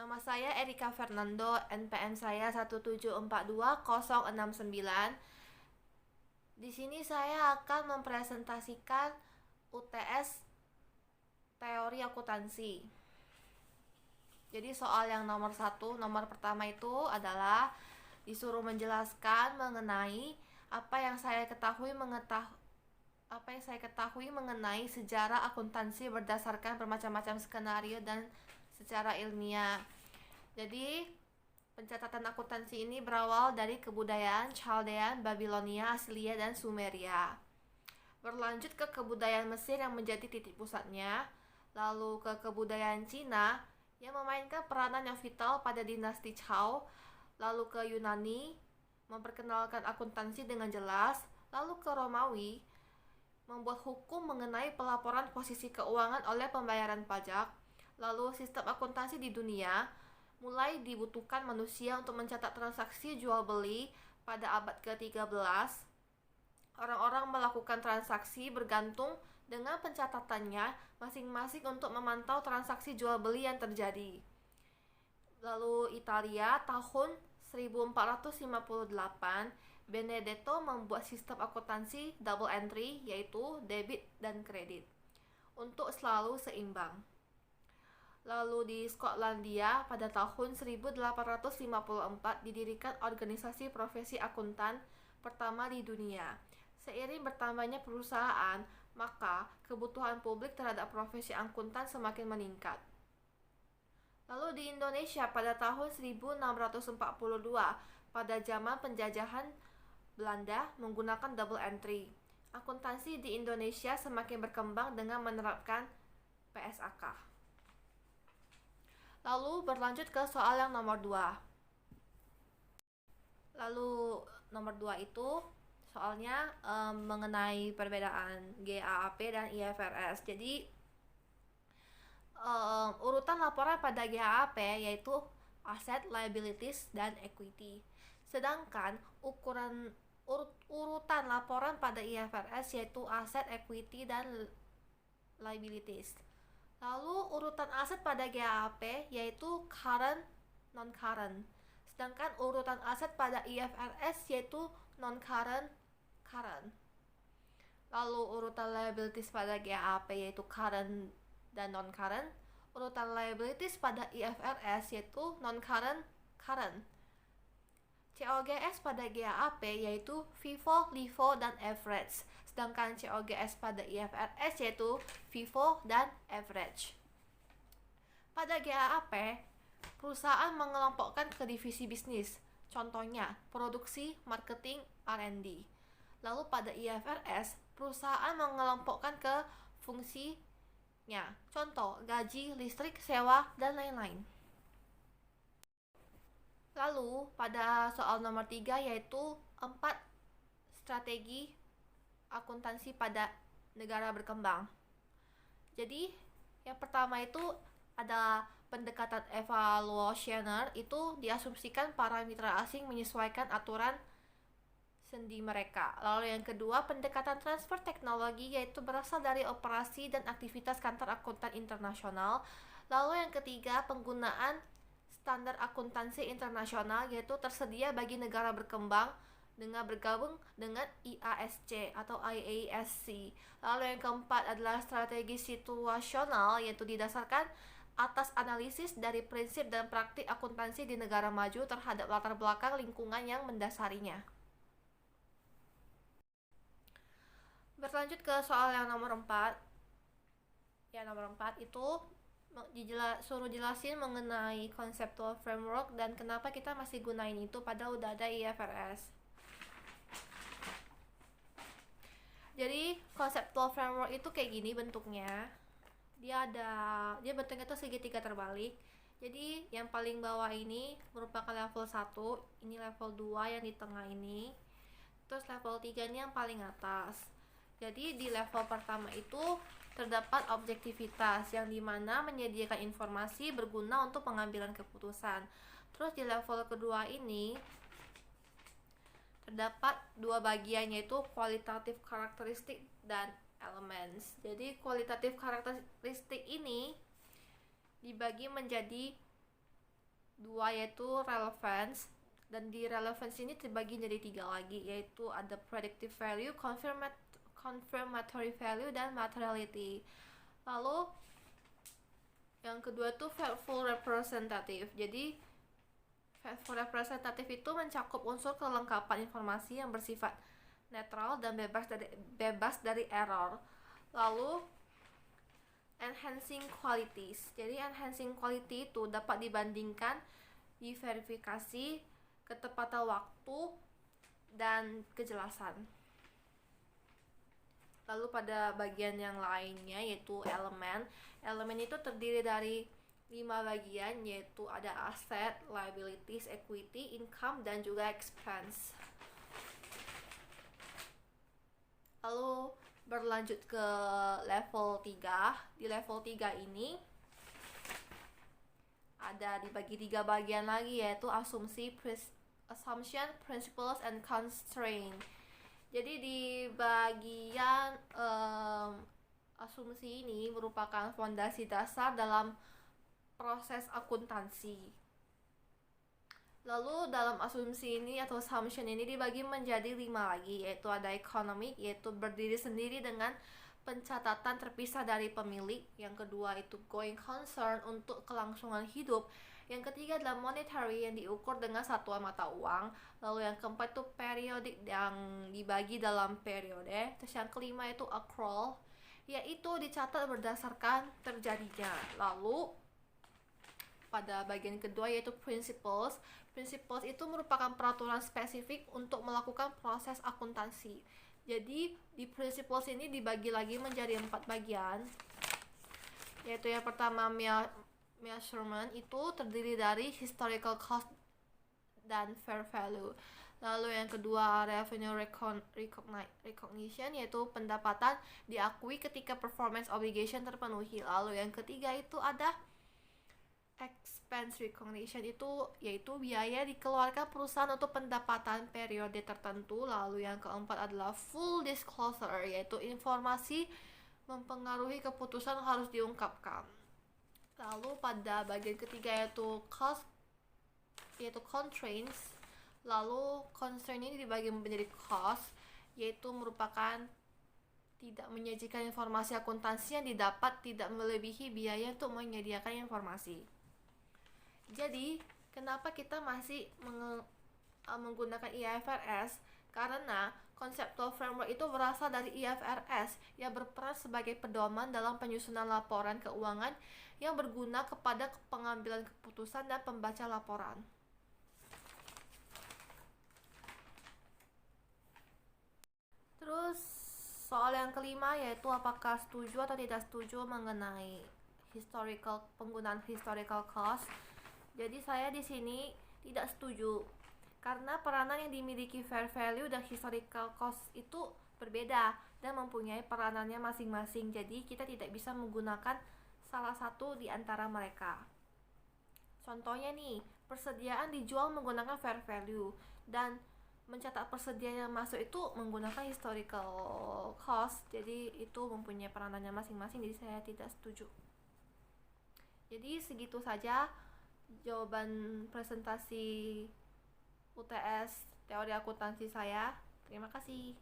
Nama saya Erika Fernando, NPM saya 1742069. Di sini saya akan mempresentasikan UTS teori akuntansi. Jadi soal yang nomor pertama itu adalah disuruh menjelaskan mengenai apa yang saya ketahui mengenai sejarah akuntansi berdasarkan bermacam-macam skenario dan secara ilmiah. Jadi, pencatatan akuntansi ini berawal dari kebudayaan Chaldean, Babilonia, Asilia, dan Sumeria. Berlanjut ke kebudayaan Mesir yang menjadi titik pusatnya, lalu ke kebudayaan Cina yang memainkan peranan yang vital pada dinasti Chow, lalu ke Yunani, memperkenalkan akuntansi dengan jelas, lalu ke Romawi, membuat hukum mengenai pelaporan posisi keuangan oleh pembayaran pajak, lalu sistem akuntansi di dunia, mulai dibutuhkan manusia untuk mencatat transaksi jual beli pada abad ke-13. Orang-orang melakukan transaksi bergantung dengan pencatatannya masing-masing untuk memantau transaksi jual beli yang terjadi. Lalu Italia tahun 1458, Benedetto membuat sistem akuntansi double entry, yaitu debit dan kredit, untuk selalu seimbang. Lalu di Skotlandia pada tahun 1854 didirikan organisasi profesi akuntan pertama di dunia. Seiring bertambahnya perusahaan, maka kebutuhan publik terhadap profesi akuntan semakin meningkat. Lalu di Indonesia pada tahun 1642, pada zaman penjajahan Belanda menggunakan double entry, akuntansi di Indonesia semakin berkembang dengan menerapkan PSAK. Lalu berlanjut ke soal yang nomor 2. Lalu nomor 2 itu soalnya mengenai perbedaan GAAP dan IFRS. Jadi urutan laporan pada GAAP yaitu Asset, Liabilities, dan Equity. Sedangkan urutan laporan pada IFRS yaitu Asset, Equity, dan Liabilities. Lalu urutan aset pada GAAP yaitu Current, Non-Current. Sedangkan urutan aset pada IFRS yaitu Non-Current, Current. Lalu urutan liabilities pada GAAP yaitu Current dan Non-Current. Urutan liabilities pada IFRS yaitu Non-Current, Current. COGS pada GAAP yaitu FIFO, LIFO, dan Average. Sedangkan COGS pada IFRS yaitu FIFO dan Average. Pada GAAP, perusahaan mengelompokkan ke divisi bisnis, contohnya produksi, marketing, R&D. Lalu pada IFRS, perusahaan mengelompokkan ke fungsinya, contoh gaji, listrik, sewa, dan lain-lain. Lalu pada soal nomor 3 yaitu 4 strategi akuntansi pada negara berkembang. Jadi yang pertama itu ada pendekatan evaluationer, itu diasumsikan para mitra asing menyesuaikan aturan sendi mereka. Lalu yang kedua pendekatan transfer teknologi, yaitu berasal dari operasi dan aktivitas kantor akuntan internasional. Lalu yang ketiga penggunaan standar akuntansi internasional, yaitu tersedia bagi negara berkembang dengan bergabung dengan IASC atau IASC. Lalu yang keempat adalah strategi situasional, yaitu didasarkan atas analisis dari prinsip dan praktik akuntansi di negara maju terhadap latar belakang lingkungan yang mendasarinya. Berlanjut ke soal yang nomor 4. Ya, nomor 4 itu suruh jelasin mengenai conceptual framework dan kenapa kita masih gunain itu padahal udah ada IFRS. Jadi conceptual framework itu kayak gini bentuknya. Dia bentuknya tuh segitiga terbalik. Jadi yang paling bawah ini merupakan level 1, ini level 2 yang di tengah ini. Terus level 3 ini yang paling atas. Jadi di level pertama itu terdapat objektivitas yang dimana menyediakan informasi berguna untuk pengambilan keputusan. Terus di level kedua ini terdapat dua bagian, yaitu kualitatif karakteristik dan elements. Jadi kualitatif karakteristik ini dibagi menjadi dua yaitu relevance, dan di relevance ini terbagi jadi 3 lagi, yaitu ada predictive value, confirmatory value, dan materiality. Lalu yang kedua tuh faithful representative. Jadi faithful representative itu mencakup unsur kelengkapan informasi yang bersifat netral dan bebas dari error. Lalu enhancing qualities. Jadi enhancing quality itu dapat dibandingkan, diverifikasi, ketepatan waktu, dan kejelasan. Lalu pada bagian yang lainnya yaitu elemen. Elemen itu terdiri dari 5 bagian, yaitu ada aset, liabilities, equity, income, dan juga expense. Lalu berlanjut ke level 3. Di level 3 ini ada dibagi 3 bagian lagi, yaitu assumption, principles, and constraint. Jadi di bagian asumsi ini merupakan fondasi dasar dalam proses akuntansi. Lalu dalam asumsi ini atau assumption ini dibagi menjadi 5 lagi, yaitu ada economic, yaitu berdiri sendiri dengan pencatatan terpisah dari pemilik. Yang kedua itu going concern, untuk kelangsungan hidup. Yang ketiga adalah monetary, yang diukur dengan satuan mata uang. Lalu yang keempat itu periodic, yang dibagi dalam periode. Terus yang kelima itu accrual, yaitu dicatat berdasarkan terjadinya. Lalu pada bagian kedua yaitu principles. Principles itu merupakan peraturan spesifik untuk melakukan proses akuntansi. Jadi di principles ini dibagi lagi menjadi 4 bagian, yaitu yang pertama measurement, itu terdiri dari historical cost dan fair value. Lalu yang kedua revenue recognition, yaitu pendapatan diakui ketika performance obligation terpenuhi. Lalu yang ketiga itu ada expense recognition, itu yaitu biaya dikeluarkan perusahaan untuk pendapatan periode tertentu. Lalu yang keempat adalah full disclosure, yaitu informasi mempengaruhi keputusan harus diungkapkan. Lalu pada bagian ketiga yaitu cost, yaitu constraints. Lalu constraint ini dibagi menjadi cost, yaitu merupakan tidak menyajikan informasi akuntansi yang didapat tidak melebihi biaya untuk menyediakan informasi. Jadi, kenapa kita masih menggunakan IFRS? Karena conceptual framework itu berasal dari IFRS yang berperan sebagai pedoman dalam penyusunan laporan keuangan yang berguna kepada pengambilan keputusan dan pembaca laporan. Terus soal yang kelima yaitu apakah setuju atau tidak setuju mengenai penggunaan historical cost. Jadi saya di sini tidak setuju, karena peranan yang dimiliki fair value dan historical cost itu berbeda dan mempunyai peranannya masing-masing. Jadi kita tidak bisa menggunakan salah satu di antara mereka. Contohnya nih, persediaan dijual menggunakan fair value, dan mencatat persediaan yang masuk itu menggunakan historical cost. Jadi itu mempunyai peranannya masing-masing, jadi saya tidak setuju. Jadi segitu saja jawaban presentasi UTS teori akuntansi saya. Terima kasih.